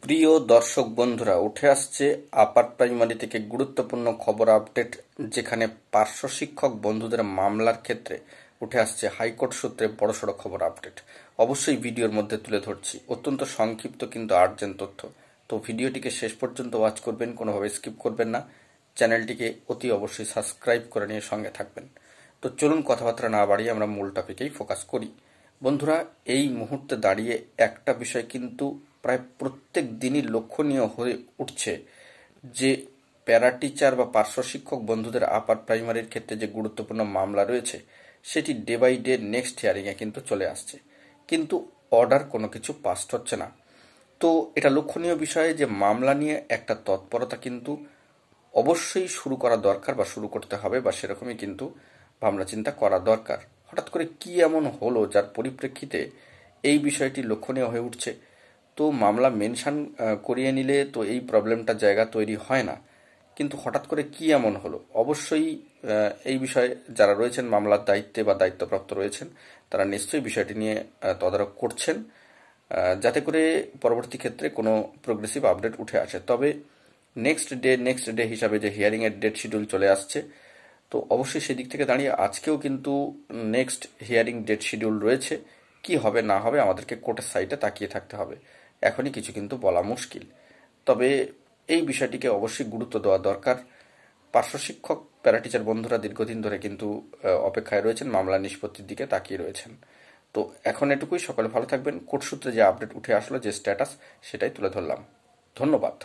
প্রিয় দর্শক বন্ধুরা, উঠে আসছে আপার প্রাইমারি থেকে গুরুত্বপূর্ণ খবর আপডেট, যেখানে পার্শ্ব শিক্ষক বন্ধুদের মামলার ক্ষেত্রে উঠে আসছে হাইকোর্ট সূত্রে বড়সড় খবর আপডেট। অবশ্যই ভিডিওর মধ্যে তুলে ধরছি, অত্যন্ত সংক্ষিপ্ত কিন্তু আর্জেন্ট তথ্য। তো ভিডিওটিকে শেষ পর্যন্ত ওয়াচ করবেন, কোনোভাবে স্কিপ করবেন না। চ্যানেলটিকে অতি অবশ্যই সাবস্ক্রাইব করে নিয়ে সঙ্গে থাকবেন। তো চলুন কথাবার্তা না বাড়িয়ে আমরা মূল টপিকেই ফোকাস করি। বন্ধুরা, এই মুহূর্তে দাঁড়িয়ে একটা বিষয় কিন্তু প্রায় প্রত্যেক দিনই লক্ষণীয় হয়ে উঠছে, যে প্যারা টিচার বা পার্শ্ব শিক্ষক বন্ধুদের আপার প্রাইমারির ক্ষেত্রে যে গুরুত্বপূর্ণ মামলা রয়েছে, সেটি ডে বাই ডে নেক্সট হিয়ারিংয়ে কিন্তু চলে আসছে, কিন্তু অর্ডার কোনো কিছু পাস্ট হচ্ছে না। তো এটা লক্ষণীয় বিষয় যে মামলা নিয়ে একটা তৎপরতা কিন্তু অবশ্যই শুরু করা দরকার, বা শুরু করতে হবে, বা সেরকমই কিন্তু ভাবনা চিন্তা করা দরকার। হঠাৎ করে কি এমন হলো যার পরিপ্রেক্ষিতে এই বিষয়টি লক্ষণীয় হয়ে উঠছে? তো মামলা মেনশন করিয়ে নিলে তো এই প্রবলেমটা জায়গা তৈরি হয় না, কিন্তু হঠাৎ করে কি এমন হলো? অবশ্যই এই বিষয়ে যারা রয়েছেন মামলার দায়িত্বে বা দায়িত্বপ্রাপ্ত রয়েছেন, তারা নিশ্চয়ই বিষয়টি নিয়ে তদারক করছেন, যাতে করে পরবর্তী ক্ষেত্রে কোনো প্রোগ্রেসিভ আপডেট উঠে আসে। তবে নেক্সট ডে হিসাবে যে হিয়ারিংয়ের ডেট শিডিউল চলে আসছে, তো অবশ্যই সেদিক থেকে দাঁড়িয়ে আজকেও কিন্তু নেক্সট হিয়ারিং ডেট শিডিউল রয়েছে। কি হবে না হবে আমাদেরকে কোর্টের সাইটে তাকিয়ে থাকতে হবে, এখনই কিছু কিন্তু বলা মুশকিল। তবে এই বিষয়টিকে অবশ্যই গুরুত্ব দেওয়া দরকার। পার্শ্ব শিক্ষক প্যারাটিচার বন্ধুরা দীর্ঘদিন ধরে কিন্তু অপেক্ষায় রয়েছেন, মামলা নিষ্পত্তির দিকে তাকিয়ে রয়েছেন। তো এখন এটুকুই, সকলে ভালো থাকবেন। কোর্ট সূত্রে যে আপডেট উঠে আসলো, যে স্ট্যাটাস, সেটাই তুলে ধরলাম। ধন্যবাদ।